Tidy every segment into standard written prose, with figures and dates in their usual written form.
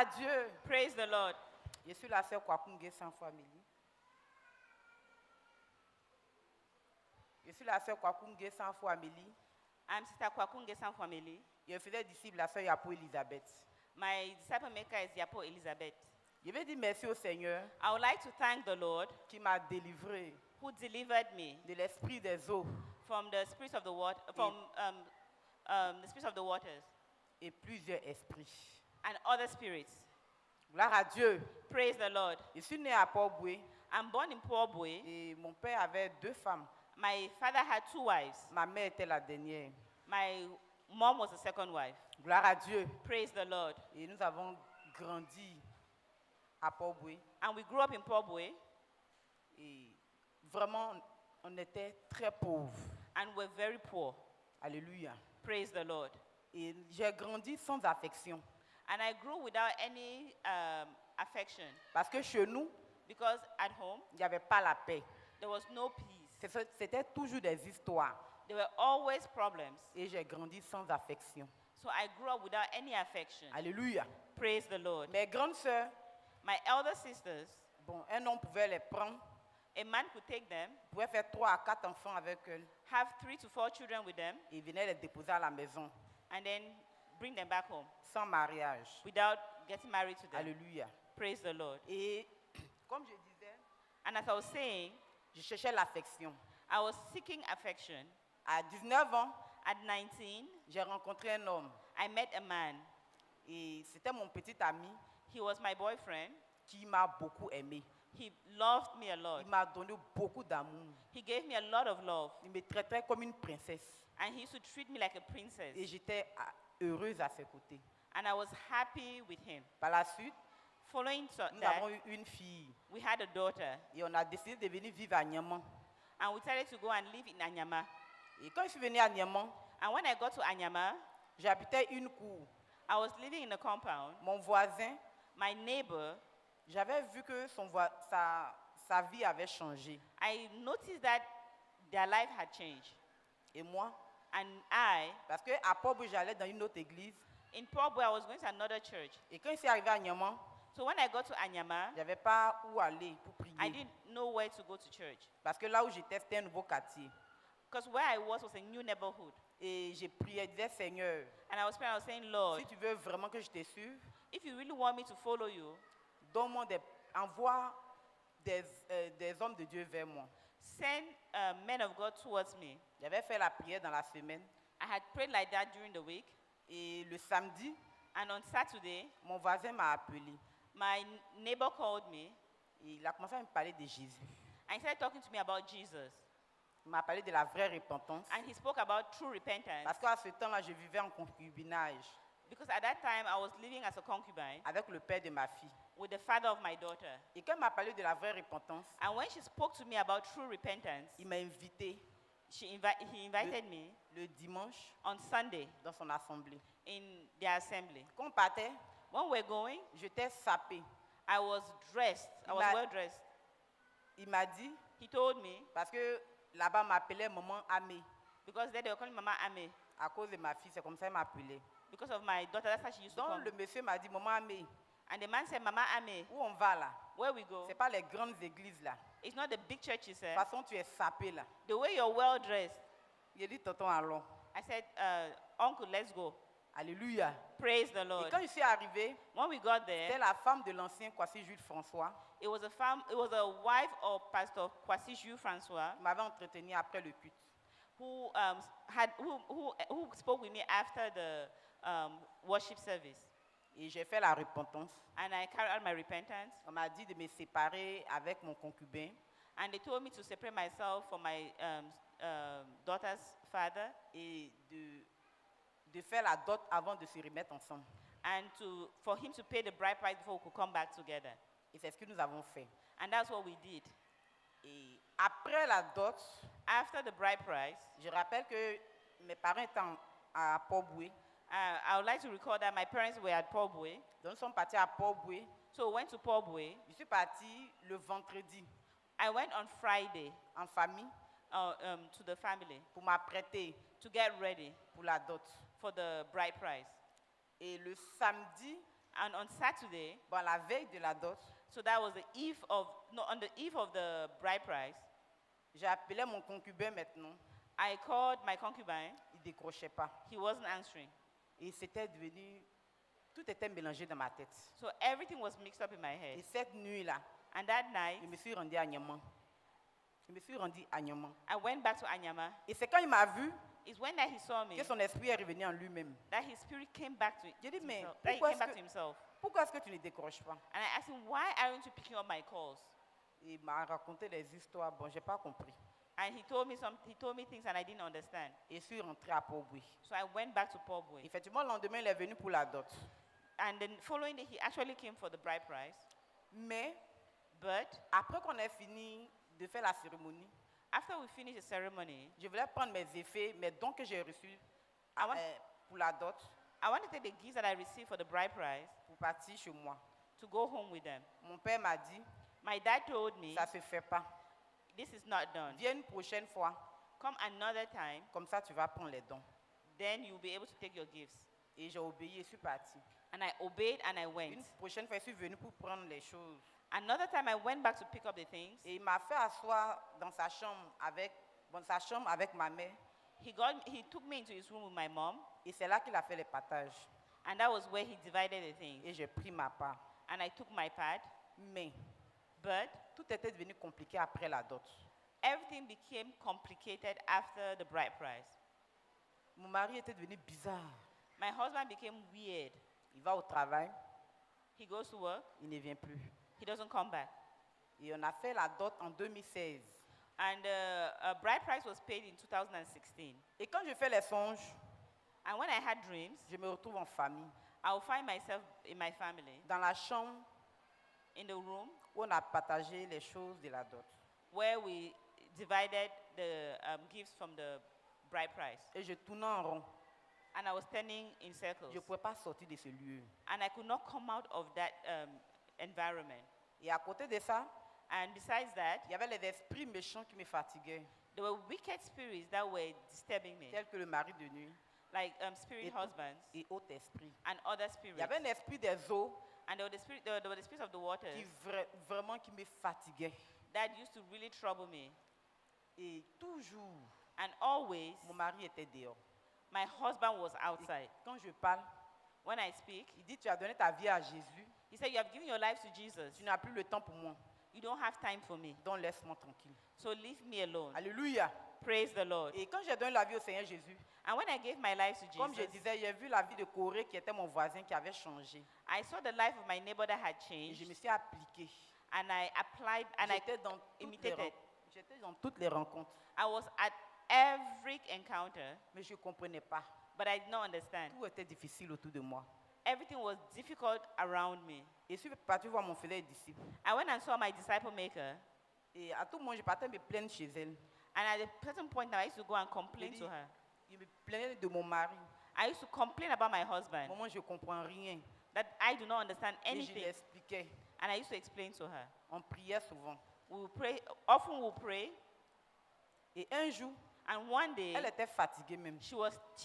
à Dieu. Praise the Lord. Je suis la sœur Kwakunge sans famille. Je suis la sœur Kwakunge sans famille. I'm Sister Kwakunge San family. Je faisais disciple la sœur Yapo Elisabeth. My disciple maker is Yapo Elizabeth. Je vais dire merci au Seigneur I would like to thank the Lord qui m'a délivré who delivered me de l'esprit des eaux from the spirits of the water, the spirits of the waters et plusieurs esprits. and other spirits. Gloire à Dieu. Praise the Lord. Je suis né à Port-Boué I'm born in Port-Boué. et mon père avait 2 femmes. My father had 2 wives. Ma mère était la dernière. My mom was the second wife. Gloire à Dieu. Praise the Lord. Et nous avons grandi à Port-Boué. And we grew up in Port-Boué Et vraiment, on était très pauvres. and we're very poor. Alléluia. Praise the Lord. Et j'ai grandi sans affection. And I grew without any affection Parce que chez nous, because at home il n'y avait pas la paix. there was no peace. C'était toujours des histoires. There were always problems. Et j'ai grandi sans affection. So I grew up without any affection. Alléluia. Praise the Lord. Mes grandes sœurs, My elder sisters, bon, un homme pouvait les prendre, a man could take them, pouvait faire 3 à 4 enfants avec elles have 3 to 4 children with them, et venait les déposer à la maison and then bring them back home sans mariage. without getting married to them. Alléluia. Praise the Lord. Et comme je disais, And as I was saying, je cherchais l'affection. I was seeking affection. À 19 ans, At 19, j'ai rencontré un homme I met a man. et c'était mon petit ami He was my boyfriend. qui m'a beaucoup aimé. He loved me a lot. Il m'a donné beaucoup d'amour. He gave me a lot of love. Il me traitait comme une princesse And he used to treat me like a princess. et j'étais heureuse à ses côtés. And I was happy with him. Par la suite, Following nous that, avons eu une fille we had a daughter. et on a décidé de venir vivre à Niaman. And we decided to go and live in Anyama. Et quand je suis venue à Niaman, And when I got to Anyama, j'habitais une cour. I was living in a compound. Mon voisin, My neighbor, j'avais vu que sa vie avait changé. I noticed that their life had changed. Et moi, And I, parce qu'à Port-Boué, j'allais dans une autre église. in Port-Boué, I was going to another church. Et quand je suis arrivé à Niaman, So when I got to Anyama, je n'avais pas où aller pour I prier. didn't know where to go to church. Parce que là où j'étais, c'était un nouveau quartier. Because where I was a new neighborhood. Et j'ai prié, je disais, Seigneur, And I was praying, I was saying, Lord, si tu veux vraiment que je te suive, if you really want me to follow you, donne-moi envoie des hommes de Dieu vers moi. send men of God towards me. J'avais fait la prière dans la semaine. I had prayed like that during the week. Et le samedi, And on Saturday, mon voisin m'a appelé. my neighbor called me Et il a commencé à me parler de Jésus. and he started talking to me about Jesus. Il m'a parlé de la vraie repentance. And he spoke about true repentance. Parce qu'à ce temps-là, je vivais en concubinage Because at that time, I was living as a concubine avec le père de ma fille. with the father of my daughter. Et quand il m'a parlé de la vraie repentance, And when she spoke to me about true repentance, il m'a invité he invited me le dimanche on Sunday dans son assemblée. in their assembly. Quand on partait, When we were going, j'étais sapé. I was dressed. I was well dressed. Il m'a dit, He told me, parce que là-bas, on m'appelait Maman Amé. because there they were calling Mama Ame. À cause de ma fille, c'est comme ça qu'il m'appelait. Because of my daughter, that's how she used to Donc call me. le monsieur m'a dit, Maman Amé, And the man said, Mama Ame, où on va là? where we go? Ce n'est pas les grandes églises là. It's not the big churches, De sir. toute façon, tu es sapé là. The way you're well dressed. Il a dit, tonton, allons. I said, Uncle, let's go. Alléluia. Praise the Et Lord. quand je suis arrivé, When we got c'était there, la femme de l'ancien Kwasi Jules François. it was a wife of Pastor Kwasi Ju Francois qui m'avait entretenu après le culte. who who spoke with me after the worship service. Et j'ai fait la repentance. And I carried out my repentance. On m'a dit de me séparer avec mon concubin. And they told me to separate myself from my daughter's father Et de faire la dot avant de se remettre ensemble. and for him to pay the bride price before we could come back together. Et c'est ce que nous avons fait. And that's what we did. Et après la dot, After the bride price, je rappelle que mes parents étaient à Port-Boué. I would like to recall that my parents were at Port-Boué. Donc nous sommes partis à Port-Boué. So we went to Port-Boué. Je suis parti le vendredi I went on Friday en famille to the family pour m'apprêter to get ready pour la dot. for the bride price. Et le samedi, And on Saturday, bon, la veille de la dot, so that was the eve of, no, on the eve of the bride price, j'ai appelé mon concubin maintenant. I called my concubine. Il ne décrochait pas. He wasn't answering. Et c'était devenu... Tout était mélangé dans ma tête. So everything was mixed up in my Et head. cette nuit-là, And that night, je me suis rendu à Niamey. Je me suis rendu à Niamey. I went back to Anyama. Et c'est quand il m'a vu It's when that he saw me que son esprit est revenu en lui-même. that his spirit came back to J'ai dit, mais himself. That he pourquoi came back est-ce to que, himself. pourquoi est-ce que tu ne décroches pas? And I asked him, why aren't you picking up my calls? Il m'a raconté des histoires. Bon, je n'ai pas compris. And he told me things and I didn't understand. Et je suis rentré à Port-Bouy. So I went back to Pobwe. Effectivement, le lendemain, il est venu pour la dot. And then following day, he actually came for the bride price. Mais But après qu'on ait fini de faire la cérémonie, after we finished the ceremony, je voulais prendre mes effets, mes dons que j'ai reçus Ah ouais? pour la dot, I want to take the gifts that I received for the bride price pour partir chez moi. to go home with them. Mon père m'a dit, My dad told me, ça ne se fait pas. this is not done. Viens une prochaine fois, Come another time, comme ça tu vas prendre les dons. then you'll be able to take your gifts. Et j'ai obéi et je suis parti. And I obeyed and I went. Une prochaine fois, je suis venu pour prendre les choses. Another time I went back to pick up the things. Et il m'a fait asseoir dans sa chambre avec ma mère. He took me into his room with my mom, Et c'est là qu'il a fait les partages. and that was where he divided the things. Et j'ai pris ma part. And I took my part, Mais but tout était devenu compliqué après la dot. everything became complicated after the bride price. Mon mari était devenu bizarre. My husband became weird. Il va au travail, He goes to work, il ne vient plus. he doesn't come back. Et on a fait la dot en 2016. And a bride price was paid in 2016. Et quand je fais les songes, And when I had dreams, je me retrouve en famille, I would find myself in my family, dans la chambre in the room où on a partagé les choses de la dot. where we divided the gifts from the bride price. Et je tournais en rond. And I was turning in circles. Je ne pouvais pas sortir de ce lieu. And I could not come out of that environment. Et à côté de ça, And besides that, il y avait les esprits méchants qui me fatiguaient, there were wicked spirits that were disturbing me, tels que le mari de nuit like spirit Et- husbands et autres esprits. and other Il spirits. y avait un esprit des eaux And there were the spirits of the waters qui vraiment qui me fatiguait. that used to really trouble me. Et toujours, And always, mon mari était dehors. my husband was Et outside. quand je parle, When I speak, il dit, tu as donné ta vie à Jésus, he said, you have given your life to Jesus. tu n'as plus le temps pour moi, You don't have time for me. donc laisse-moi tranquille. So leave me alone. Alléluia. Praise the Lord. Et quand j'ai donné la vie au Seigneur Jésus, And when I gave my life to comme je Jesus, disais, j'ai vu la vie de Corée qui était mon voisin qui avait changé. I saw the life of my neighbor that had Et je changed. me suis appliquée. And I applied and I J'étais dans, imitated. j'étais dans toutes les rencontres, I was at every encounter, mais je ne comprenais pas. but I did not understand. Tout était difficile autour de moi. Everything was difficult around me. Et je suis parti voir mon fidèle disciple. I went and saw my disciple maker, Et à tout moment, je partais me plaindre chez elle. and at a certain point now, I used to go and complain J'ai to dit- her. Je me plaignais de mon mari. I used to complain about my Au husband, moment où je ne comprends rien. that I do not understand Et je lui anything, expliquais. and I used to explain to her. On priait souvent. We will pray, often we'll pray, Et un jour, and one day, elle était fatiguée même. she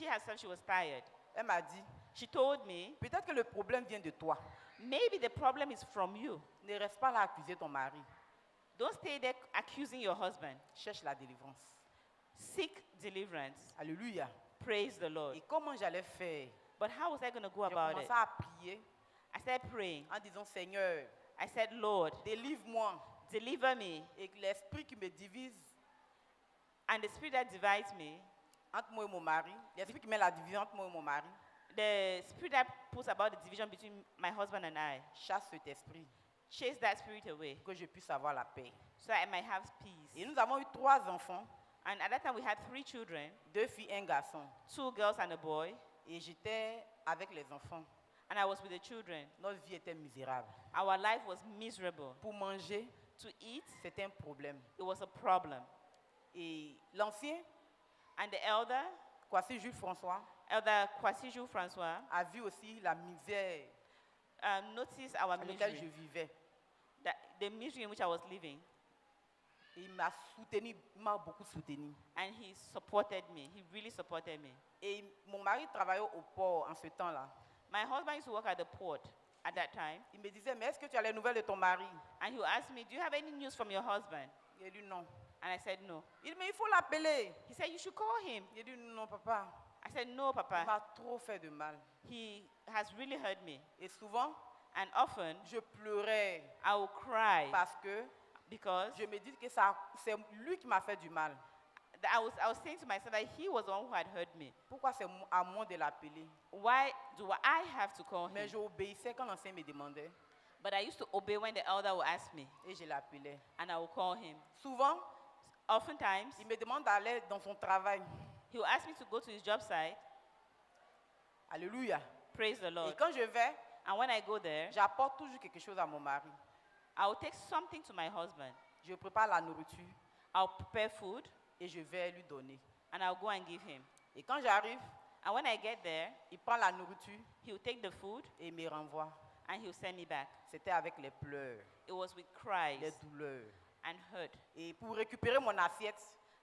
herself, she was tired. Elle m'a dit, She told me, peut-être que le problème vient de toi. maybe the problem is from you. Ne reste pas là à accuser ton mari. Don't stay there accusing your husband. Cherche la délivrance. Seek deliverance. Alléluia. Praise the Lord. Et comment j'allais faire? But how was I going to go J'ai about it? commencé à prier I started praying. en disant, Seigneur, I said, Lord, délivre-moi. deliver me. Et que l'esprit qui me divise And the spirit that divides me, entre moi et mon mari, l'esprit qui met la division entre moi et mon mari, the spirit that puts about the division between my husband and I, chasse cet esprit, chase that spirit away pour que je puisse avoir la paix. so that I might have peace. Et nous avons eu 3 enfants, And at that time, we had 3 children, 2 filles, 1 garçon. 2 girls and a boy. Et j'étais avec les enfants. And I was with the children. Notre vie était misérable. Our life was miserable. Pour manger, To eat, c'était un problème. it was a problem. Et l'ancien, And the elder, Kwasi Jules François, Elder Kwasiju Francois, a vu aussi la misère noticed our dans laquelle je misery, vivais. the misery in which I was living. Et il m'a soutenu, il m'a beaucoup soutenu. And he supported me. He really supported me. Et mon mari travaillait au port en ce temps-là. My husband used to work at the port at that time. Il me disait, mais est-ce que tu as les nouvelles de ton mari? And he would ask me, do you have any news from your husband? J'ai dit non. And I said, no. Il dit, mais il faut l'appeler. He said, you should call him. J'ai dit, non, papa, I said, no, il Papa. m'a trop fait de mal. He has really hurt me. Et souvent, And often, je pleurais I will cry parce que because je me dis que c'est lui qui m'a fait du mal. I was saying to myself that he was the one who had hurt me. Pourquoi c'est à moi de l'appeler? Why do I have to call Mais him? j'obéissais quand l'ancien me demandait But I used to obey when the elder would ask me, et je l'appelais. and I would call him. Souvent, Oftentimes, il me demande d'aller dans son travail. he would ask me to go to his job site. Alléluia. Praise the Et Lord. quand je vais, And when I go there, j'apporte toujours quelque chose à mon mari. I will take something to my husband. Je prépare la nourriture I'll prepare food, et je vais lui donner. and I'll go and give him. Et quand j'arrive, And when I get there, il prend la nourriture he will take the food, et il me renvoie. and he'll send me back. C'était avec les pleurs, It was with les cries douleurs. and hurt. Et pour récupérer mon assiette,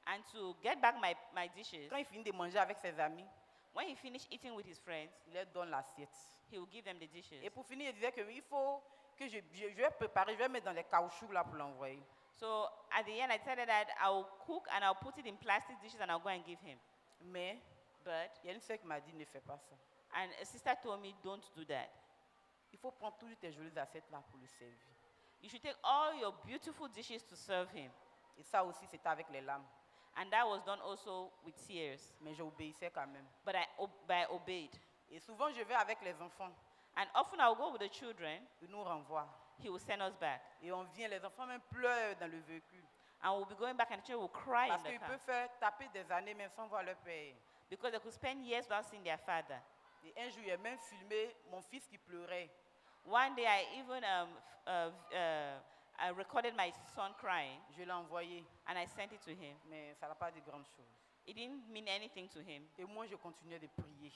And to get back my dishes, quand il finit de manger avec ses amis, when he finished eating with his friends, il leur donne l'assiette. he will give them the dishes. Et pour finir, il disait qu'il faut que je vais préparer, je vais mettre dans les caoutchoucs là pour l'envoyer. So at the end, I decided that I'll cook and I'll put it in plastic dishes and I'll go and give him. Mais But, il y a une sœur qui m'a dit, ne fais pas ça. and a sister told me, don't do that. Il faut prendre toujours tes jolies assiettes là pour le servir. You should take all your beautiful dishes to serve him. Et ça aussi, c'était avec les larmes. And that was done also with tears. Mais j'obéissais quand même. But I obeyed. Et souvent, je vais avec les enfants. And often I'll go with the children, Ils nous renvoient. he will send us back. Et on vient, les enfants même pleurent dans le véhicule. And we'll be going back and the children will cry Parce in the qu'ils car. peuvent faire taper des années même sans voir leur père. Because they could spend years without seeing their father. Et un jour, il a même filmé mon fils qui pleurait. One day I even I recorded my son crying Je l'ai envoyé, and I sent it to him. mais ça n'a pas de grandes choses. It didn't mean anything to him. Et moi, je continuais de prier.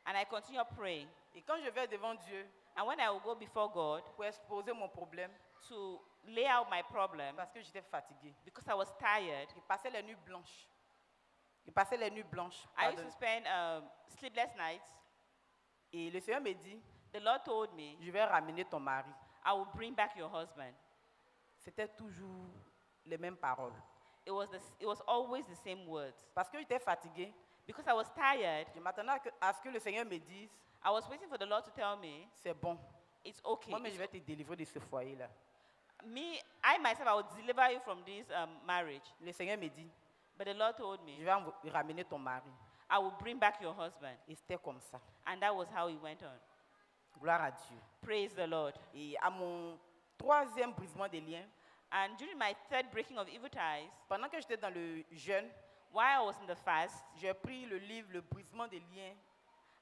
And I continued praying. Et quand je vais devant Dieu And when I will go before God pour exposer mon problème, to lay out my problem, parce que j'étais fatigué, because I was tired, je passais les nuits blanches. Je passais les nuits blanches. I used pardon. to spend sleepless nights. Et le Seigneur me dit, The Lord told me, je vais ramener ton mari. I will bring back your husband. C'était toujours les mêmes paroles. It was always the same words. Parce que j'étais fatigué, Because I was tired, je m'attendais à ce que le Seigneur me dise, I was waiting for the Lord to tell me, c'est bon. it's okay. Moi, mais je vais te délivrer de ce foyer-là. I myself, I will deliver you from this marriage. Le Seigneur me dit, But the Lord told je me, vais ramener ton mari. I will bring back your husband. Et c'était comme ça. And that was how it went on. Gloire à Dieu. Praise the Lord. Et à mon troisième brisement des liens, And during my third breaking of evil ties, pendant que j'étais dans le jeûne, while I was in the fast, j'ai pris le livre Le brisement des liens,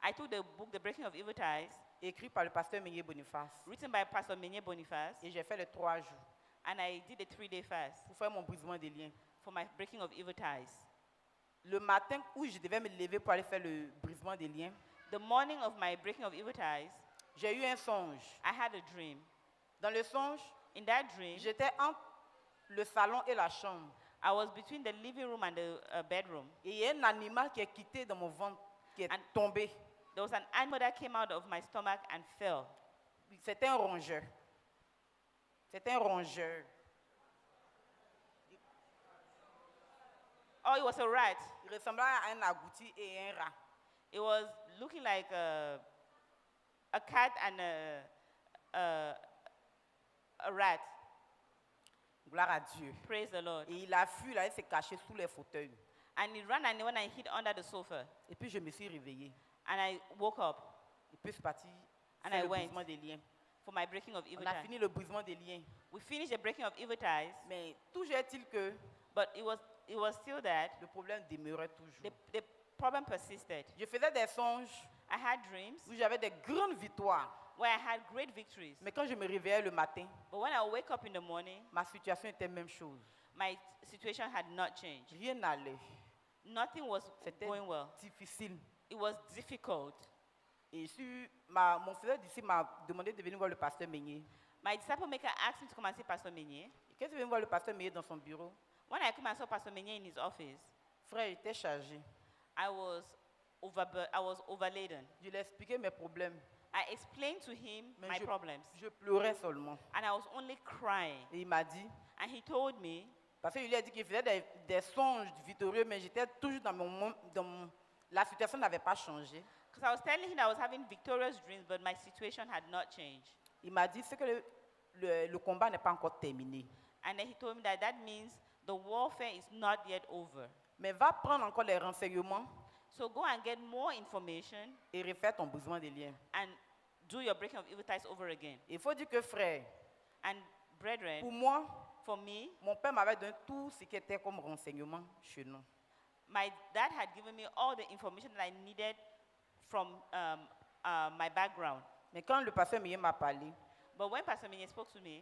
I took the book, The Breaking of Evil Ties, écrit par le pasteur Meunier Boniface. written by Pastor Menye Boniface, Et j'ai fait les 3 jours and I did a 3-day fast pour faire mon brisement des liens. for my breaking of evil ties. Le matin où je devais me lever pour aller faire le brisement des liens, The morning of my breaking of evil ties, j'ai eu un songe. I had a dream. Dans le songe, In that dream, j'étais entre le salon et la chambre. I was between the living room and the bedroom. Et il y a un animal qui est quitté dans mon ventre, qui est tombé. There was an animal that came out of my stomach and fell. C'était un rongeur. C'était un rongeur. Oh, it was a rat. Il ressemblait à un agouti et un rat. It was looking like a cat and a rat. Gloire à Dieu. Praise the Lord. Et il a fui, là, il s'est caché sous les fauteuils. And he ran and he went and hid under the sofa. Et puis je me suis réveillée. And I woke up Et puis c'est parti And faire I le went. brisement des liens. for my breaking of evil On a ties. fini le brisement des liens. We finished the breaking of evil ties, Mais toujours est-il que but it was still that le problème demeurait toujours. the problem persisted. Je faisais des songes I had dreams où j'avais des grandes victoires. where I had great victories. Mais quand je me réveillais le matin, But when I wake up in the morning, ma situation était la même chose. my situation had not changed. Rien n'allait. Nothing was C'était going well. difficile. It was difficult. Et mon frère d'ici m'a demandé de venir voir le pasteur Meunier. My disciple maker asked me to come and see Pastor Menye. Et quand je venu voir le pasteur Meunier dans son bureau, When I came and saw Pastor Menye in his office, frère, il était chargé. I was overladen. Je lui ai expliqué mes problèmes. I explained to him Mais my problems, je pleurais seulement. and I was only crying. Et il m'a dit, And he told me, parce qu'il lui a dit qu'il faisait des songes victorieux, mais j'étais toujours la situation n'avait pas changé. because I was telling him I was having victorious dreams, but my situation had not changed. Il m'a dit, c'est que le combat n'est pas encore terminé. And then he told me that that means the warfare is not yet over. Mais va prendre encore les renseignements So go and get more information et refaire ton besoin de lien. and do your breaking of evil ties over again. Il faut dire que frère, And brethren, pour moi, for me, mon père m'avait donné tout ce qui était comme renseignement chez nous. my dad had given me all the information that I needed from my background. Mais quand le pasteur Miye m'a parlé, But when Pastor Minye spoke to me,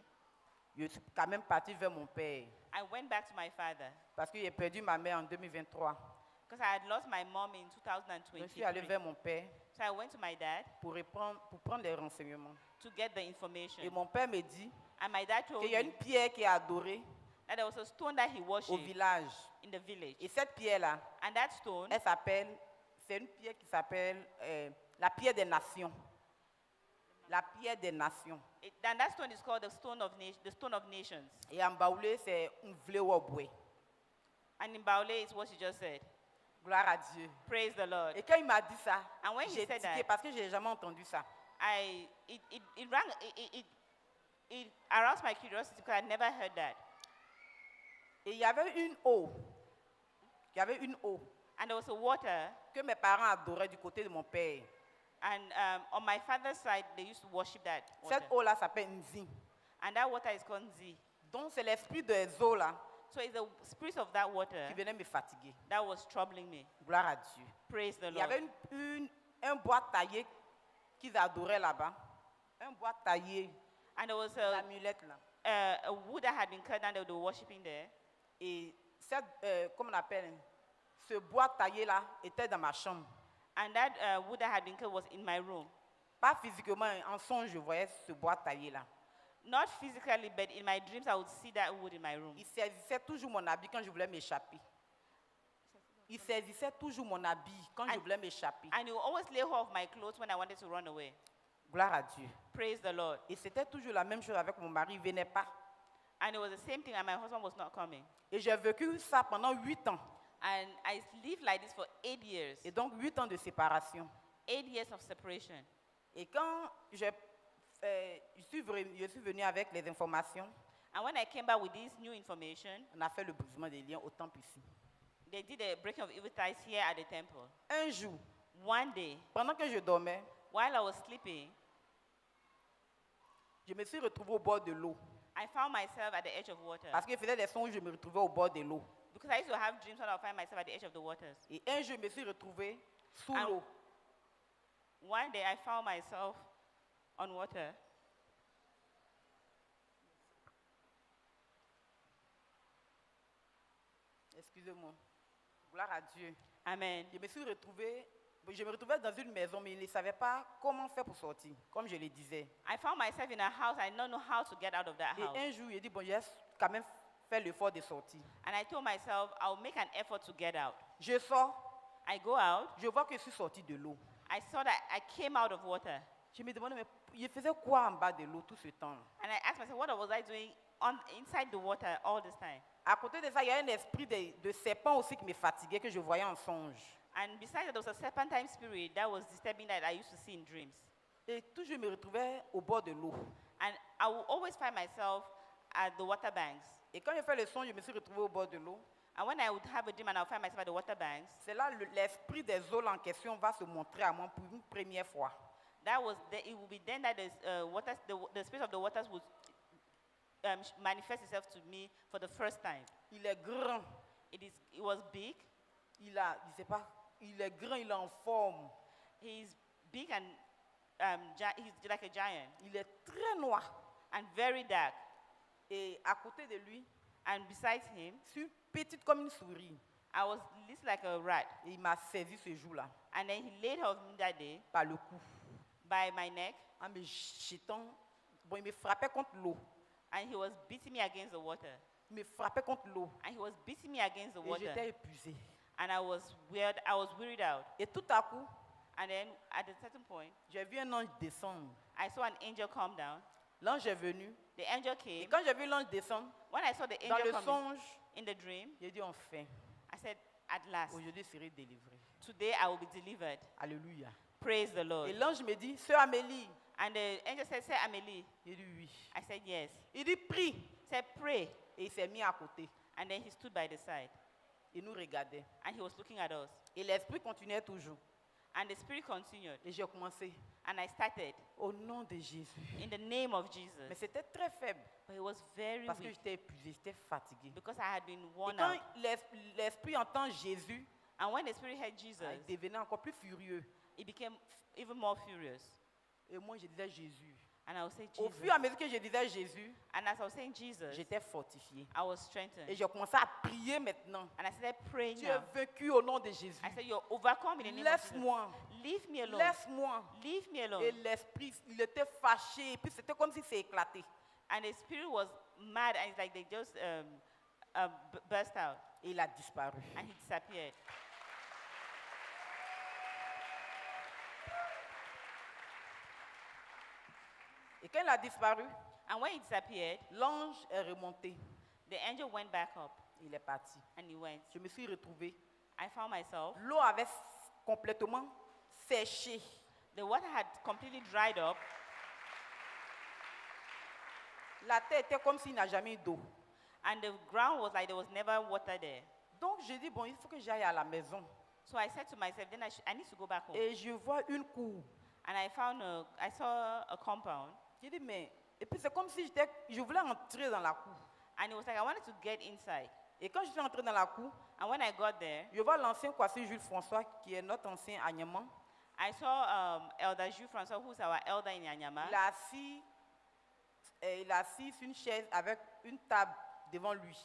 je suis quand même parti vers mon père. I went back to my father Parce que j'ai perdu ma mère en 2023. because I had lost my mom in Je suis allé 2023. vers mon père So I went to my dad pour prendre les renseignements. to get the Et information. mon père me dit And my dad told qu'il y a me une pierre qui est adorée that there was a stone that he au worshipped village. in the village. Et cette pierre-là, And that stone, c'est une pierre qui s'appelle la pierre des nations. La pierre des nations. and that stone is called the stone of nations. Et en baoulé, c'est un vlé ou boué. And in Baule is what you just said. Gloire à Dieu. Praise the Lord. Et quand il m'a dit ça, And when he j'ai said tiqué that, parce que je n'ai jamais entendu ça. It aroused my curiosity because I'd never heard that. Et il y avait une eau. Il y avait une eau And there was a water, que mes parents adoraient du côté de mon père. and on my father's side, they used to worship that water. Cette eau-là s'appelle Nzi. And that water is called Nzi. Donc c'est l'esprit des eaux là So it's the spirit of that water qui venait me fatiguer. that was troubling me. Gloire à Dieu. Praise the Il y Lord. avait un bois taillé qu'ils adoraient là-bas. Un bois taillé, And there was l'amulette là. a wood that had been cut down that they were worshiping there. Et comment on appelle, ce bois taillé là était dans ma chambre. And that wood that had been cut was in my room. Pas physiquement, en songe, je voyais ce bois taillé là. Not physically, but in my dreams, I would see that wood in my room. Il saisissait toujours mon habit quand je voulais m'échapper. Il saisissait toujours mon habit quand je voulais m'échapper. And he would always lay hold of my clothes when I wanted to run away. Gloire à Dieu. Praise the Lord. Et c'était toujours la même chose avec mon mari, il ne venait pas. And it was the same thing, and my husband was not coming. Et j'ai vécu ça pendant 8 ans. And I lived like this for 8 years. Et donc 8 ans de séparation. 8 years of separation. Et quand je suis venu avec les informations, And when I came back with this new information, on a fait le brisement des liens au temple ici. they did a breaking of evil ties here at the temple. Un jour, One day, pendant que je dormais, while I was sleeping, je me suis retrouvée au bord de l'eau. I found myself at the edge of water. Parce que je faisais des songes, je me retrouvais au bord de l'eau. Because I used to have dreams when I would find myself at the edge of the waters. Et un jour, je me suis retrouvée sous Ah. l'eau. One day, I found myself on water. Excusez-moi. Gloire à Dieu. Amen. Je me retrouvais dans une maison, mais je ne savais pas comment faire pour sortir, comme je le disais. I found myself in a house. I don't know how to get out of that Et house. un jour, j'ai dit, bon, je vais quand même faire l'effort de sortir. And I told myself, I'll make an effort to get out. Je sors, I go out. je vois que je suis sortie de l'eau. I saw that I came out of water. Je me demandais, mais je faisais quoi en bas de l'eau tout ce temps? And I asked myself, what was I doing inside the water all this time? À côté de ça, il y a un esprit de serpent aussi qui me fatiguait, que je voyais en songe. And besides that, there was a serpentine spirit that was disturbing that I used to see in dreams. Et toujours, je me retrouvais au bord de l'eau. And I will always find myself at the water banks. Et quand j'ai fait le songe, je me suis retrouvée au bord de l'eau. And when I would have a dream and I'll find myself at the water banks, C'est là l'esprit des eaux en question va se montrer à moi pour une première fois. it will be then that the spirit of the waters would manifest itself to me for the first time. Il est grand. It was big. Il est grand, il est en forme. He's big and he's like a giant Il est très noir. and very dark. Et à côté de lui, And besides him, c'est petite comme une souris. I was just like a rat. Et il m'a saisi ce jour-là, And then he laid hold of me that day par le cou. by my neck, En me jetant. Bon, il me frappait contre l'eau. and he was beating me against the water. Il me frappait contre l'eau. And he was beating me against the Et water. j'étais épuisée. And I was weird. I was wearied out. Et tout à coup, And then at a certain point, j'ai vu un ange descendre. I saw an angel come down. L'ange est venu. The angel Et came. quand j'ai vu l'ange descendre, When I saw the dans angel le coming songe, in the dream, j'ai dit enfin, I said, at last, aujourd'hui je serai délivré. today I will be delivered. Alléluia. Praise the Lord. Et l'ange me dit, Sœur Amélie. And the angel said, Say Amélie. J'ai dit oui. I said, yes. Il dit prie. He said, pray. Et il s'est mis à côté. And then he stood by the side. Il nous regardait. And he was looking at us. Et l'esprit continuait toujours. And the spirit continued. Et j'ai commencé. And I started Au nom de Jésus. in the name of Mais Jesus. c'était très faible. But it was very Parce que weak j'étais épuisé, j'étais fatigué. because I had been Et worn quand out. l'esprit entend Jésus, And when the spirit heard Jesus, il devenait encore plus furieux. it became even more furious. Et moi, je disais Jésus. And I would say, Au Jesus. fur et à mesure que je disais Jésus, And as I was saying Jesus, j'étais fortifié. I was strengthened. Et j'ai commencé à prier maintenant. And I started praying Tu es now. vaincu au nom de Jésus. I said, You're overcome in the name of Jesus. Laisse-moi. Leave me alone. Laisse-moi. Leave me alone. Et l'esprit, il était fâché. Et puis c'était comme si c'est éclaté. And the spirit was mad, and it's like they just burst out. Et il a disparu. And he disappeared. Et quand il a disparu, And when he disappeared, l'ange est remonté. the angel went back up, Il est parti. and he went. Je me suis retrouvé. I found myself, L'eau avait complètement séché. the water had completely dried up, La terre était comme s'il n'a jamais eu d'eau. and the ground was like there was never water there. Donc j'ai dit, bon, il faut que j'aille à la maison. So I said to myself, then I need to go back home. Et je vois une cour. And I saw a compound, J'ai dit, mais... Et puis c'est comme si je voulais entrer dans la cour. and it was like I wanted to get inside. Et quand je suis entré dans la cour, And when I got there, je vois l'ancien coiffeur Jules François, qui est notre ancien agnement. I saw Elder Jules Francois, who's our elder in Yanyama. Il a assis sur une chaise avec une table devant lui.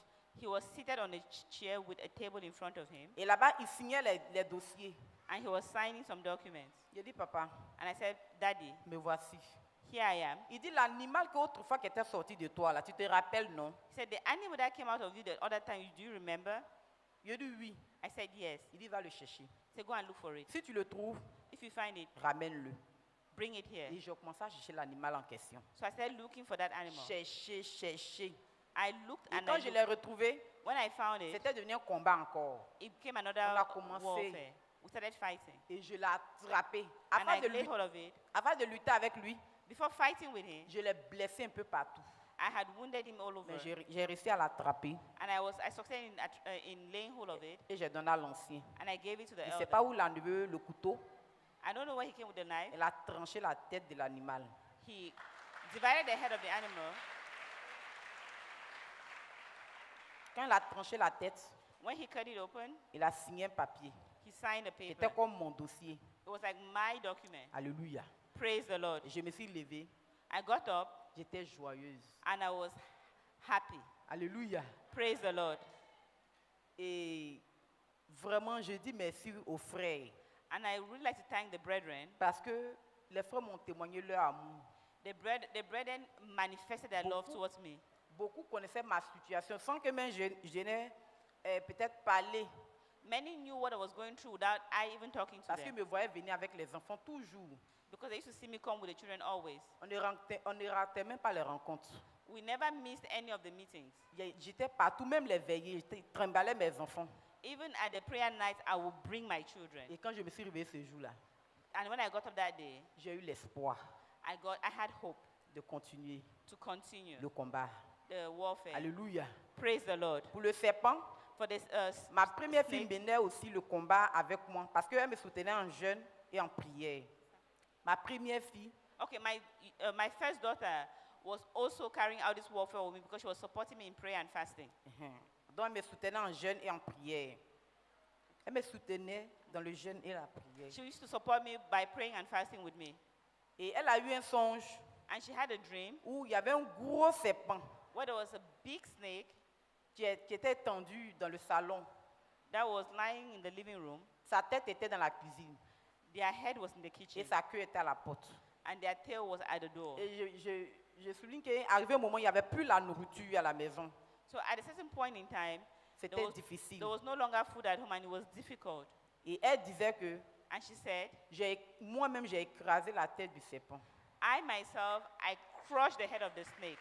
He was seated on a chair with a table in front of him, Et là-bas, il signait les dossiers. and he was signing some documents. J'ai dit, papa, And I said, Daddy, me voici. here I am. Il dit, l'animal qu'autrefois qui était sorti de toi, là, tu te rappelles, non? He said, the animal that came out of you the other time, do you remember? J'ai dit, oui. I said, yes. Il dit, va le chercher. He said, go and look for it. Si tu le trouves, If you find it, ramène-le. bring it here. Et je commençais à chercher l'animal en question. So I started looking for that animal. Chercher. I looked Et and quand I je looked. l'ai retrouvé, When I found it, c'était devenu un combat encore. it became another On a commencé. warfare. We started fighting. Et je l'ai attrapé. And I Afin laid hold of it. de lutter avec lui, Before fighting with him, je l'ai blessé un peu partout. I had wounded him all over. Mais j'ai réussi à l'attraper And I succeeded in laying hold of it, et j'ai donné à l'ancien. and I gave it to the Je ne sais elder. pas où il a enlevé le couteau. I don't know where he came with the knife. Elle a tranché la tête de l'animal. He divided the head of the animal. Quand il a tranché la tête, When he cut it open, il a signé un papier. he signed a C'était paper. comme mon dossier. It was like my document. Alléluia. Praise the Lord. Et je me suis levée. I got up J'étais joyeuse. and I was happy. Alléluia. Praise the Lord. Et vraiment, je dis merci aux frères. And I really like to thank the brethren. Parce que les frères m'ont témoigné leur amour. The brethren manifested their love towards me. Beaucoup connaissaient ma situation sans que même je n'ai peut-être parlé. Many knew what I was going through without I even talking to Parce qu'ils them. me voyaient venir avec les enfants toujours. Because they used to see me come with the children always. On ne ratait même pas les rencontres. We never missed any of the meetings. J'étais partout, même les veillées. Je trimballais mes enfants. Even at the prayer night, I would bring my children. Et quand je me suis réveillée ce jour-là, And when I got up that day, j'ai eu l'espoir I had hope de continuer to continue le combat. the warfare. Alléluia. Praise the Lord. Pour le serpent, For this, ma première fille snake, menait aussi le combat avec moi parce qu'elle me soutenait en jeûne et en prière. Ma première fille, okay, my first daughter was also carrying out this warfare with me because she was supporting me in prayer and fasting. donc elle me soutenait en jeûne et en prière. Elle me soutenait dans le jeûne et la prière. She used to support me by praying and fasting with me. Et elle a eu un songe And she had a dream où il y avait un gros serpent where there was a big snake qui était tendu dans le salon. that was lying in the living room. Sa tête était dans la cuisine Their head was in the et kitchen sa queue était à la porte. and their tail was at the door. Et je souligne qu'arrivé un moment, il n'y avait plus la nourriture à la maison. So at a certain point in time, C'était difficile. there was no longer food at home and it was difficult. Et elle disait que And she said, moi-même, j'ai écrasé la tête du serpent. I myself, I crushed the head of the snake.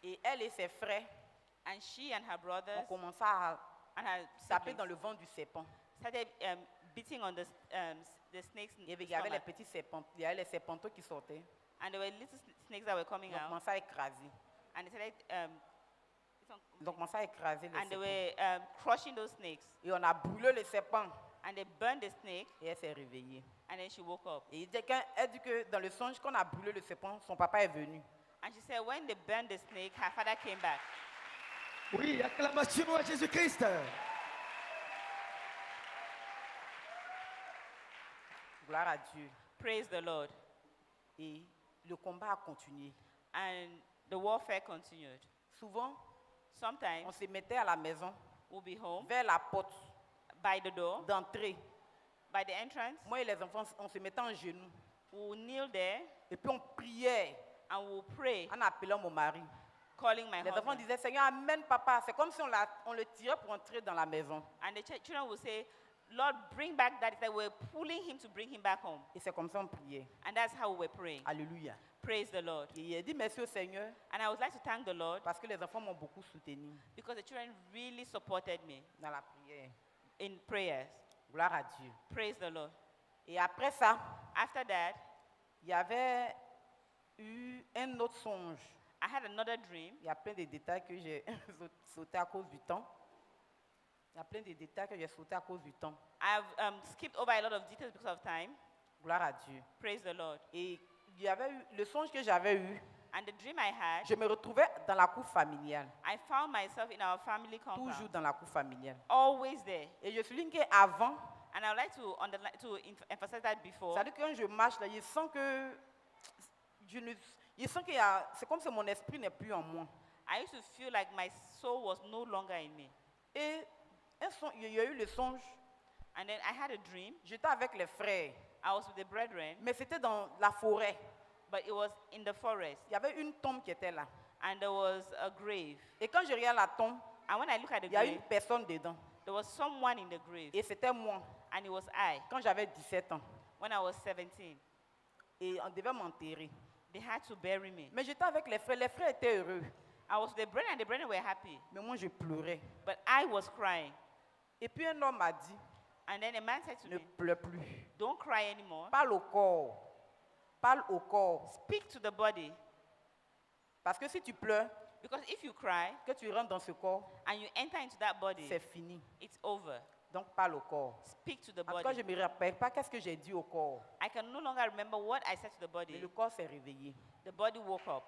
Et elle et ses frères And she and her ont brothers commencé à and her taper siblings dans le ventre du serpent. started beating on the snake's Il y avait les stomach. petits serpents, il y avait les serpentaux qui sortaient. And there were little snakes that were coming Ils ont out. commencé à écraser. And they started, Ils ont commencé à écraser les and they serpents. were crushing those snakes. Et on a brûlé le serpent. And they burned the snake, Et elle s'est réveillée. and then she woke up. Et elle dit que dans le songe, quand on a brûlé le serpent, son papa est venu. And she said when they burned the snake, her father came back. Oui, acclamation à Jésus-Christ. Gloire à Dieu. Praise the Lord. Et le combat a continué. And the warfare continued. Souvent, on Sometimes se mettait à la maison, we'll be home vers la porte by the door, d'entrée. by the entrance. Moi et les enfants, on se mettait en genoux. We'll kneel there Et puis on priait and we'll pray, en appelant mon mari. calling my Les enfants husband. disaient, Seigneur, amène papa. C'est comme si on le tirait pour entrer dans la maison. And the children will say, Lord, bring back that. It's like we're pulling him to bring him back home. Et c'est comme ça qu'on priait. And that's how we were praying. Alléluia. Praise the Lord. Et il a dit merci au Seigneur And I would like to thank the Lord parce que les enfants m'ont beaucoup soutenu because the children really supported me dans la prière. in prayers. Gloire à Dieu. Praise the Lord. Et après ça, After that, il y avait eu un autre songe. I had another dream. Il y a plein de détails que j'ai sauté à cause du temps. Il y a plein de détails que j'ai sauté à cause du temps. I've skipped over a lot of details because of time. Gloire à Dieu. Praise the Lord. Et il y avait eu le songe que j'avais eu. And the dream I had, Je me retrouvais dans la cour familiale. I found myself in our family compound. Toujours dans la cour familiale. Always there. Et je souligne qu'avant, And I would like to, emphasize that before. c'est-à-dire que quand je marche là, je sens que je sens qu'il y a, c'est comme si mon esprit n'est plus en moi. I used to feel like my soul was no longer in me. Et il y a eu le songe. And then I had a dream. J'étais avec les frères, I was with the brethren, mais c'était dans la forêt. but it was in the forest. Il y avait une tombe qui était là. And there was a grave. Et quand je regarde la tombe, And when I look at the il y a grave, une personne dedans. there was someone in the grave. Et c'était moi, And it was I, quand j'avais 17 ans. when I was 17. Et on devait m'enterrer. They had to bury me. Mais j'étais avec les frères étaient heureux. I was with the brethren, and the brethren were happy. Mais moi, je pleurais. But I was crying. Et puis un homme m'a dit, And then a man said to ne me, pleure plus. don't cry anymore. Parle au corps. Parle au corps. Speak to the body. Parce que si tu pleures, Because if you cry que tu rentres dans ce corps, and you enter into that body, c'est fini. it's over. Donc parle au corps. Speak to the En tout cas, je body. ne me rappelle pas qu'est-ce que j'ai dit au corps. I can no longer remember what I said to the Mais body. le corps s'est réveillé. The body woke up.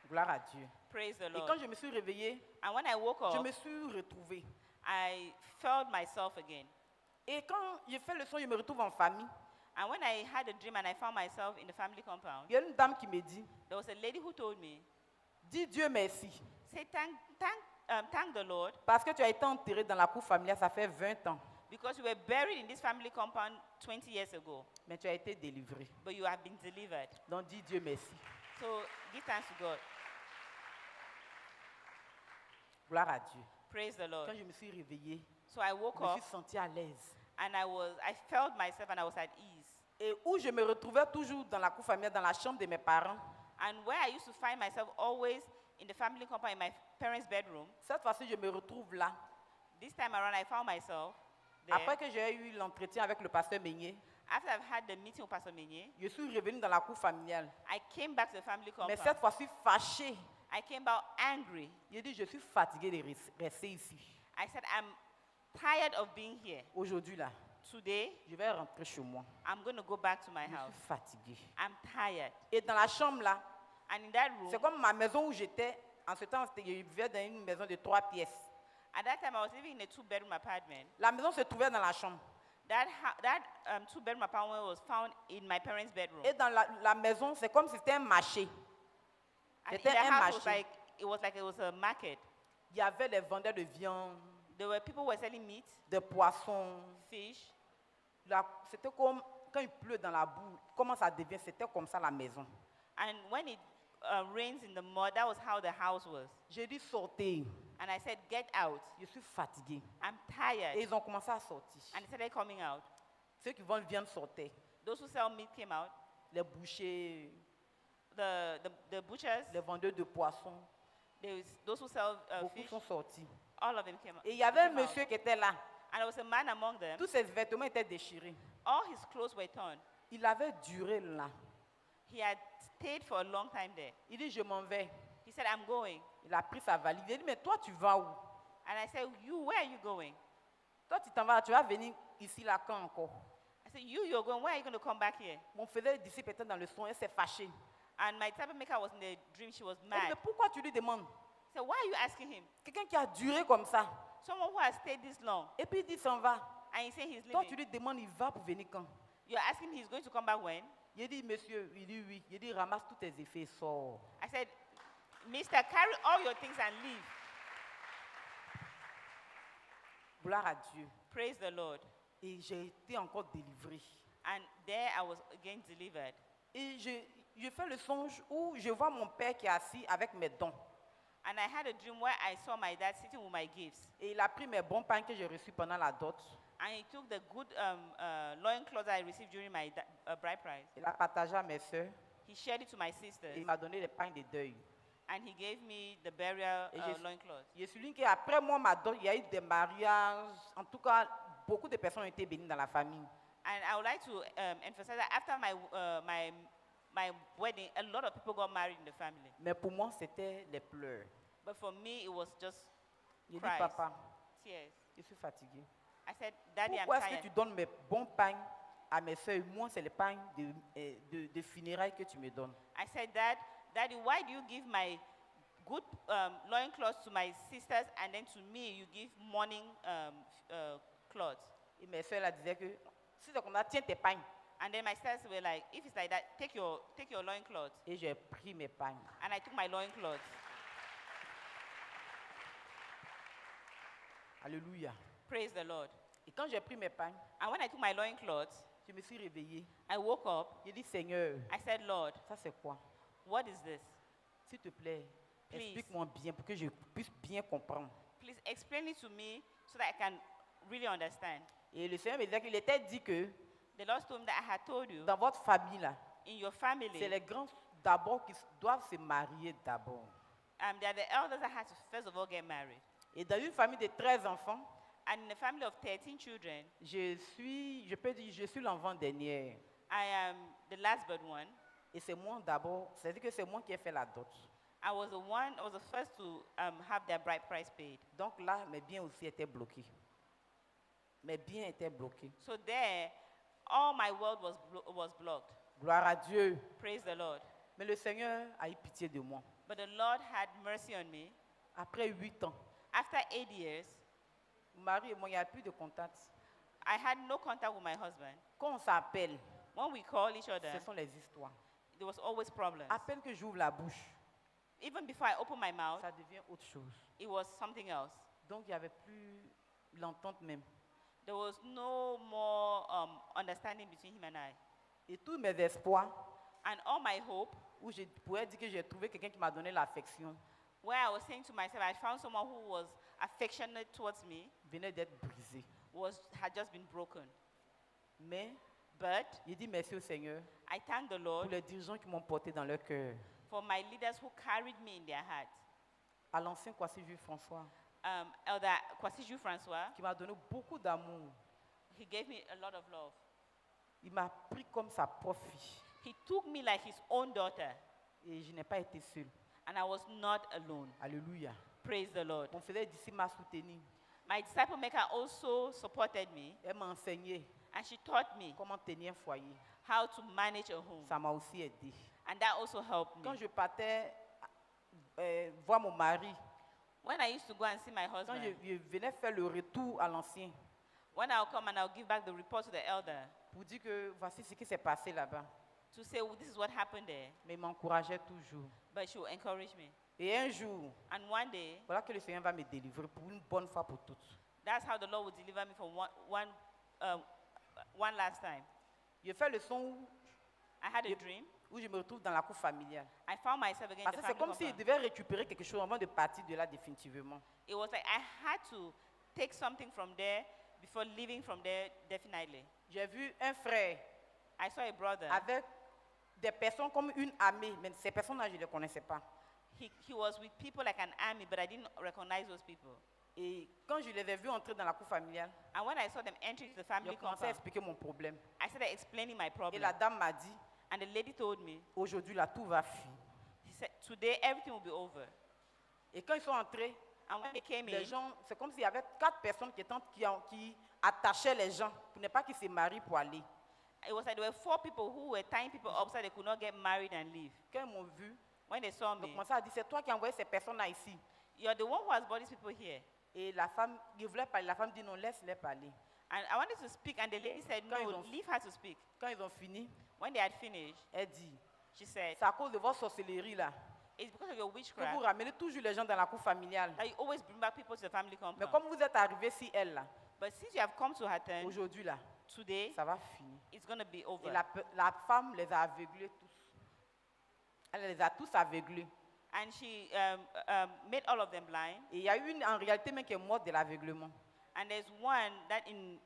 Gloire à Dieu. Praise the Et quand Lord. je me suis réveillée, And when I woke je up, me suis retrouvée. I felt myself again. Et quand je fais le son, je me retrouve en famille. And when I had a dream and I found myself in the family compound, Il y a une dame qui me dit, there was a lady who told me, dis Dieu merci. say, thank the Lord, Parce que tu as été enterré dans la cour familiale, ça fait 20 ans. because you were buried in this family compound 20 years ago, Mais tu as été délivré. but you have been delivered. Donc dis Dieu merci. So give thanks to God. Gloire à Dieu. Praise the Lord. Quand je me suis réveillée, So I woke je me up suis sentie à l'aise. and I felt myself and I was at ease. Et où je me retrouvais toujours dans la cour familiale, dans la chambre de mes parents, And where I used to find myself always in the family compound in my parents' bedroom, cette fois-ci, je me retrouve là. this time around I found myself there. Après que j'ai eu l'entretien avec le pasteur Meignet, After I've had the meeting with Pastor Meunier, je suis revenue dans la cour familiale. I came back to the family Mais compound. cette fois-ci, fâchée. I came back angry. J'ai dit, je suis fatiguée de rester ici. I said, I'm tired of being here. Aujourd'hui, là, Today, je vais rentrer chez moi. I'm going to go back to my Je house. suis fatiguée. I'm tired. Et dans la chambre, là, And in that room, c'est comme ma maison où j'étais. En ce temps, je vivais dans une maison de 3 pièces. at that time I was living in a 2-bedroom apartment. La maison se trouvait dans la chambre. That 2-bedroom apartment was found in my parents' bedroom. Et dans la maison, c'est comme si c'était un marché. And in C'était the un house marché. it was a market. Il y avait les vendeurs de viande, There were people who were selling meat, de poissons. fish. C'était comme quand il pleut dans la boue, comment ça devient, c'était comme ça la maison. And when it rains in the mud. That was how the house was. J'ai dit sortez. And I said, get out. Je suis fatigué. I'm Et tired. ils ont commencé à sortir. And they started coming out. Ceux qui vendent viande sortaient. Those who sell meat came out. Les bouchers, The butchers, les vendeurs de poissons, those who sell beaucoup fish, sont sortis. all of them came out. Et il y avait un came out. monsieur qui était là. And there was a man among them. Tous ses vêtements étaient déchirés. All his clothes were torn. Il avait duré là. He had stayed for a long time there. Il dit, je m'en vais. He said, I'm going. Il a pris sa valise. Il a dit, mais toi, tu vas où? And I said, where are you going? Toi, tu t'en vas, tu vas venir ici, là, quand encore? I said, you're going. Where are you going to come back here? Mon frère disciple était dans le son, elle s'est fâchée. And my disciple maker was in the dream. She was Elle dit, mais mad. pourquoi tu lui demandes? I said, why are you asking him? Quelqu'un qui a duré comme ça. Someone who has stayed this long. Et puis il dit, s'en va. And he said he's Toi, tu leaving. lui demandes, il va pour venir quand? You're asking him he's going to come back when? Il dit, monsieur, il dit oui. Il dit, ramasse tous tes effets, sors. I said, Mister, carry all your things and leave. Gloire à Dieu. Praise the Lord. Et j'ai été encore délivré. And there I was again delivered. Et je fais le songe où je vois mon père qui est assis avec mes dons. And I had a dream where I saw my dad sitting with my gifts. Et il a pris mes bons pains que j'ai reçus pendant la dot. And he took the good loin clothes I received during my bride price. Il a partagé à mes soeurs. He shared it to my Et sisters. il m'a donné les pains de deuil. And he gave me the burial Et je- loin clothes. Je suis lui qu'après moi, ma dot, il y a eu des mariages. En tout cas, beaucoup de personnes ont été bénies dans la famille. And I would like to emphasize that after my wedding, a lot of people got married in the family. Mais pour moi, c'était les pleurs. But for me, it was just J'ai dit, cries, papa, tears. je suis fatigué. I said, Daddy, I'm Pourquoi est-ce que tired. tu donnes mes bons pains à mes soeurs? Moi, c'est les pains de funérailles que tu me donnes. I said, Daddy, why do you give my good loin clothes to my sisters and then to me you give mourning clothes? Et mes soeurs là disaient que si c'est comme ça, tiens tes pains. And then my sisters were like, if it's like that, take your loin clothes. Et j'ai pris mes pains. And I took my loin clothes. Alléluia. Praise the Lord. Et quand j'ai pris mes pains, And when I took my loin clothes, je me suis réveillé. I woke up. J'ai dit, Seigneur, I said, Lord, ça c'est quoi? what is this? S'il te plaît, Please. explique-moi bien pour que je puisse bien comprendre. Please explain it to me so that I can really understand. Et le Seigneur me disait qu'il était dit que The Lord told me that I had told you dans votre famille là, in your c'est family, les grands d'abord qui doivent se marier d'abord. there are the elders that had to first of all get married. Et dans une famille de 13 enfants, And in a family of 13 children, je peux dire, je suis l'enfant dernier. I am the last but one. Et c'est moi d'abord, c'est-à-dire que c'est moi qui ai fait la dot. I was the first to have their bride price paid. Donc là, mes biens aussi étaient bloqués. Mes biens étaient bloqués. So there, all my world was blocked. Gloire à Dieu. Praise the Lord. Mais le Seigneur a eu pitié de moi. But the Lord had mercy on me. Après 8 ans, After 8 years, mon mari et moi, il n'y a plus de contact. I had no contact with my husband. Quand on s'appelle, When we call each other, ce sont les histoires. there was always problems. À peine que j'ouvre la bouche, Even before I opened my mouth, ça devient autre chose. it was something else. Donc il n'y avait plus l'entente même. There was no more understanding between him and I. Et tous mes espoirs, And all my hope, où je pourrais dire que j'ai trouvé quelqu'un qui m'a donné l'affection, where I was saying to myself, I found someone who was affectionate towards me, venaient d'être brisés. had just been broken. Mais But il dit merci au Seigneur I thank the pour Lord les dirigeants qui m'ont porté dans leur cœur. for my leaders who carried me in their hearts. À l'ancien Kwasi Jules François, Elder Kwasiju Francois, qui m'a donné beaucoup d'amour. he gave me a lot of love. Il m'a pris comme sa propre fille. He took me like his own daughter, Et je n'ai pas été seul. and I was not alone. Alléluia. Praise the Lord. Mon frère d'ici m'a soutenu. My disciple maker also supported me, Elle m'a enseigné and she taught me comment tenir un foyer. how to manage a home, Ça m'a aussi aidé. and that also helped Quand me. je partais voir mon mari, When I used to go and see my quand husband, je venais faire le retour à l'ancien, when I'll come and I'll give back the report to the elder pour dire que voici ce qui s'est passé là-bas. to say, "Oh, this is what happened there," Mais il m'encourageait toujours. but she will encourage me. Et un jour, And one day, voilà que le Seigneur va me délivrer pour une bonne fois pour toutes. that's how the Lord will deliver me from one last time. Je fais le son où I had a dream où je me retrouve dans la cour familiale. I found myself again in Parce the que c'est family comme s'il compound. devait récupérer quelque chose avant de partir de là définitivement. It was like I had to take something from there before leaving from there definitely. J'ai vu un frère I saw a brother. avec des personnes comme une armée, mais ces personnes-là, je ne les connaissais pas. He was with people like an army, but I didn't recognize those people. Et quand je les ai vus entrer dans la cour familiale, And when I saw them entering the j'ai family commencé à compound, expliquer mon problème. I started explaining my Et problem. la dame m'a dit, And the lady told me, aujourd'hui là, tout va finir. she said, today everything will be over. Et quand ils sont entrés, And when they came les in, gens, c'est comme s'il y avait 4 personnes qui attachaient les gens pour ne pas qu'ils se marient pour aller. it was like there were 4 people who were tying people up so they could not get married and leave. Quand ils m'ont vu, When they saw ils ont me, commencé à dire, c'est toi qui as envoyé ces personnes-là ici. you're the one who has brought these people here. Et la femme, il voulait parler, la femme dit non, laisse-les parler. And I wanted to speak, and the lady said, Quand ils no, ont- leave her to speak. Quand ils ont fini, When they had finished, elle dit, she said, c'est à cause de votre sorcellerie là it's because of your que vous witchcraft ramenez toujours les gens dans la cour familiale. that you always bring back people to the family Mais compound. comme vous êtes arrivé si elle là, But since you have come to her turn, aujourd'hui là, today, ça va finir. it's going to be Et over. la femme les a aveuglés tous. Elle les a tous aveuglés. And she made all of them blind. Et il y a une en réalité même qui est morte de l'aveuglement. And there's one that in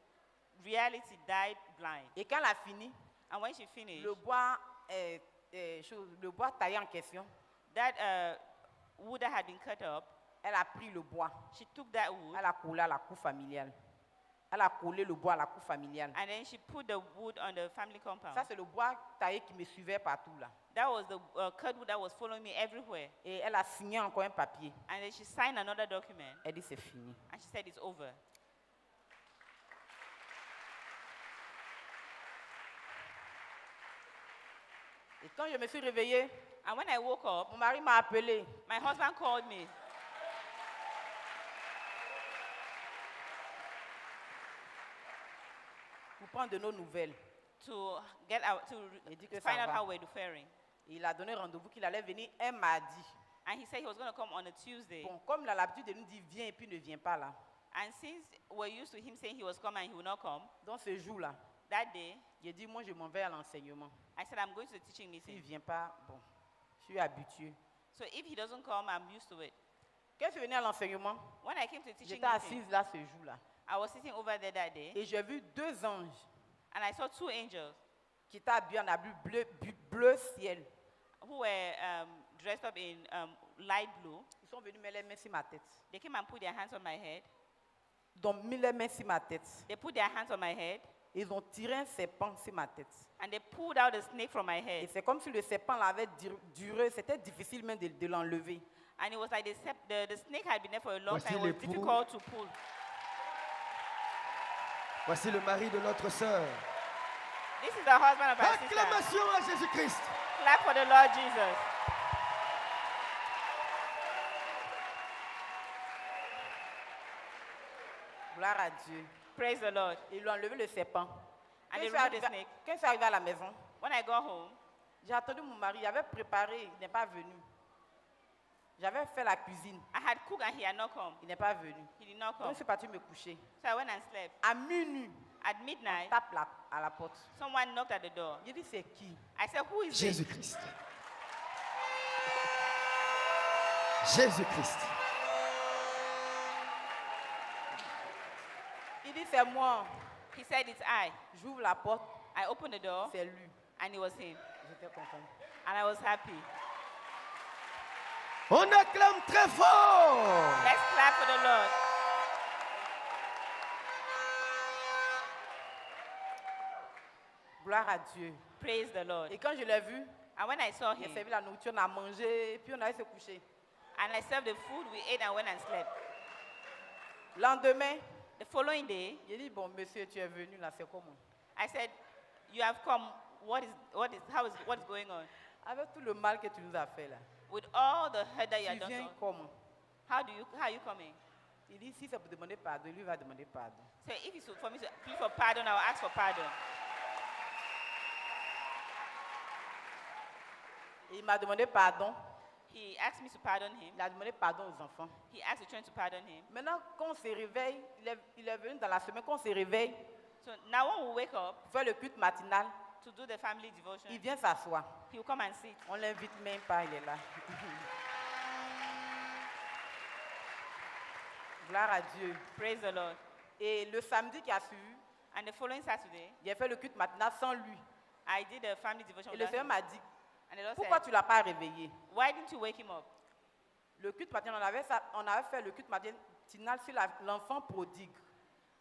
reality died blind. Et quand elle a fini, And when she finished, le bois, le bois taillé en question, that wood that had been cut up, elle a pris le bois. she took that wood Elle a collé à la cour familiale. Elle a collé le bois à la cour familiale. and then she put the wood on the family compound. Ça, c'est le bois taillé qui me suivait partout là. That was the cut wood that was following me everywhere. Et elle a signé encore un papier. And then she signed another document Elle dit c'est fini. and she said it's over. Et quand je me suis réveillée, And when I woke up, mon mari m'a appelé. my husband called me Pour prendre de nos nouvelles. to get out to Il dit que find ça out va. how we're faring. Il a donné rendez-vous qu'il allait venir un mardi. And he said he was going to come on a Tuesday. Bon, comme il a l'habitude de nous dire viens et puis ne viens pas là. And since we're used to him saying he was coming and he would not come, Dans ce jour-là, that day il dit moi je m'en vais à l'enseignement. I said I'm going to the teaching S'il ne meeting. vient pas, bon, je suis habitué. So if he doesn't come, I'm used to it. Quand je suis venu à l'enseignement, When I came to the teaching j'étais assise meeting, là ce jour-là. I was sitting over there that day Et j'ai vu 2 anges and I saw 2 angels qui étaient habillés en habit bleu ciel. who were dressed up in light blue. Ils sont venus mettre les mains sur ma tête. They came and put their hands on my head. Donc, mis les mains sur ma tête. They put their hands on my head Ils ont tiré un serpent sur ma tête. and they pulled out a snake from my Et head. c'est comme si le serpent l'avait duré. C'était difficile même de l'enlever. And it was like the snake had been there for a long Voici time. It was l'époux. difficult to pull. Voici le mari de notre sœur. This is the husband of our sister. Acclamation à Jésus-Christ. Clap for the Lord Jesus. Gloire à Dieu. Praise the Lord. Ils lui ont enlevé le serpent. And Quand they je suis removed the arrivée- snake. quand je suis arrivée à la maison, When I got home, j'ai attendu mon mari. Il avait préparé, il n'est pas venu. J'avais fait la cuisine, I had cooked and he had not come. il n'est pas venu. He did not Donc, come. je suis partie me coucher. So I went and slept. À minuit, At midnight, tape à la porte. someone knocked at the door. J'ai dit, c'est qui? I said, who is this? Jésus-Christ. Jésus-Christ. Il dit, c'est moi. He said, it's I. J'ouvre la porte, I opened the door c'est lui. and it was him. J'étais contente. And I was happy. On acclame très fort. Let's clap for the Lord. Gloire à Dieu. Praise the Lord. Et quand je l'ai vu, And when I saw il a him servi la nourriture, on a mangé, puis on allait se coucher. and I served the food, we ate and went and slept. Lendemain, The following day, j'ai dit, bon, monsieur, tu es venu là, c'est comment? I said, you have come. What is going on? Avec tout le mal que tu nous as fait là, With all the hurt that you tu have done to viens us, comment? how are you coming? Il dit, si c'est pour demander pardon, lui va demander pardon. So if it's for me to plead for pardon, I will ask for pardon. Et il m'a demandé pardon. He asked me to pardon him. Il a demandé pardon aux enfants. He asked the children to pardon him. Maintenant, quand on se réveille, il est venu dans la semaine, quand on se réveille, So now when we wake up pour faire le culte matinal, to do the family devotion. Il vient s'asseoir. He will come and sit. On l'invite même pas, il est là. Gloire à Dieu. Praise the Lord. Et le samedi qui a suivi, And the following Saturday, j'ai fait le culte matinal sans lui. I did a family devotion Et le without Seigneur him. m'a dit, And the Lord pourquoi said, tu ne l'as pas réveillé? why didn't you wake him up? Le culte matinal, on avait fait le culte matinal sur l'enfant prodigue.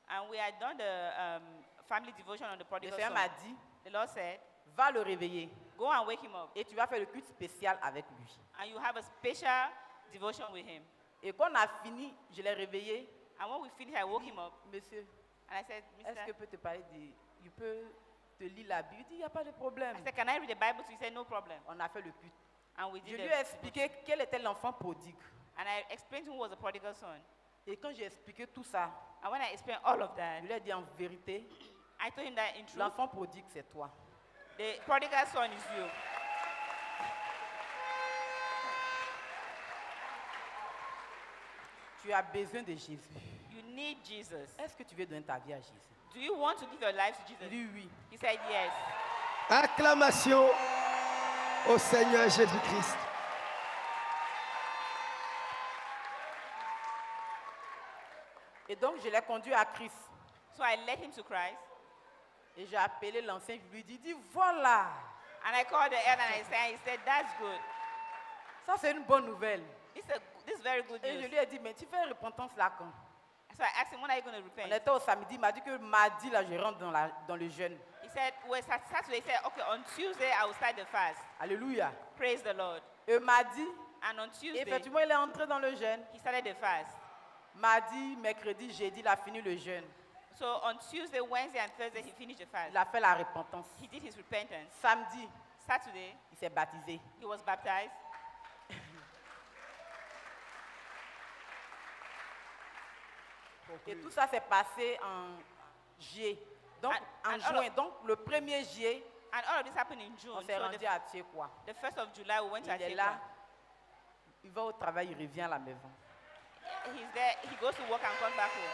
And we had done the family devotion on the Le prodigal Seigneur son. m'a dit, The Lord said, va le réveiller. go and wake him up. Et tu vas faire le culte spécial avec lui. And you have a special devotion with him. Et quand on a fini, je l'ai réveillé. And when we finished, I woke him up. Monsieur, And I said, est-ce que Mister, je peux te parler il peut te lire la Bible? Il dit, il n'y a pas de problème. I said, can I read the Bible to you? He said, no problem. On a fait le culte. And we Je did lui it. ai expliqué quel était l'enfant prodigue. And I explained to him who was the prodigal son. Et quand j'ai expliqué tout ça, And when I explained all of that, je lui ai dit en vérité, I told him that in truth, l'enfant prodigue, c'est toi. the prodigal son is you. Tu as besoin de Jésus. You need Jesus. Est-ce que tu veux donner ta vie à Jésus? Do you want to give your life to Il Jesus? dit oui. He said, yes. Acclamation au Seigneur Jésus-Christ. Et donc, je l'ai conduit à Christ. So I led him to Christ. Et j'ai appelé l'ancien, je lui ai dit, voilà, And I called the elder and he said, that's good. ça c'est une bonne nouvelle. This is very good Et je news. lui ai dit, mais tu fais repentance là quand? So I asked him, when are you going to On repent? était au samedi, il m'a dit que mardi, là, je rentre dans le jeûne. He said, well, Saturday. He said, okay, on Tuesday I will start the fast. Alléluia. Praise the Lord. Et mardi, And on Tuesday, effectivement, il est entré dans le jeûne. he started the fast. Mardi, mercredi, jeudi, il a fini le jeûne. So on Tuesday, Wednesday, and Thursday, he finished the fast. Il a fait la repentance. He did his repentance. Samedi, Saturday, il s'est baptisé. he was baptized. Et tout ça s'est passé en juillet. Donc, en And all juin. Donc, le 1er juillet, And all of this happened in June. on s'est So rendu à Tchekwa. the 1st of July, we went to Il est là, Atekwa. il va au travail, il revient à la maison. He's there. He goes to work and comes back home.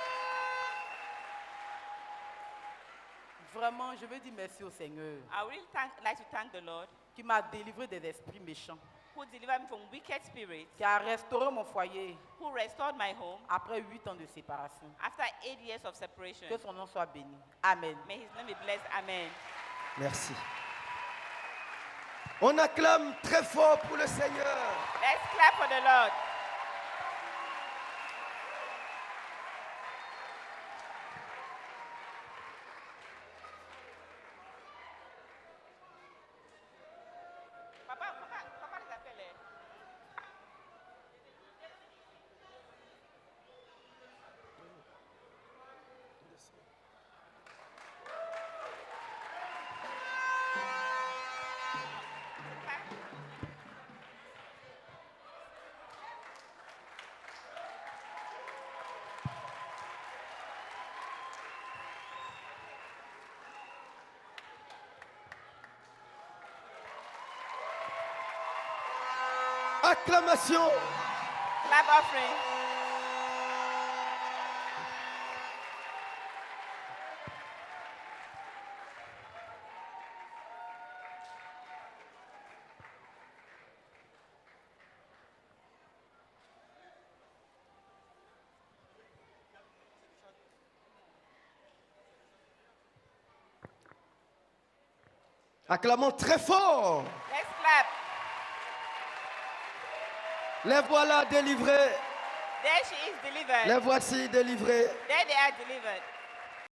Vraiment, je veux dire merci au Seigneur I would really like to thank the Lord qui m'a délivré des esprits méchants, who delivered me from wicked spirits, qui a restauré mon foyer who restored my home après 8 ans de séparation. after 8 years of separation. Que son nom soit béni. Amen. May his name be blessed. Amen. Merci. On acclame très fort pour le Seigneur. Let's clap for the Lord. Papa les appelle. Acclamation. Clap offering. Acclamons très fort. Let's clap. Les voilà délivrés. There she is delivered. Les voici délivrés. There they are delivered.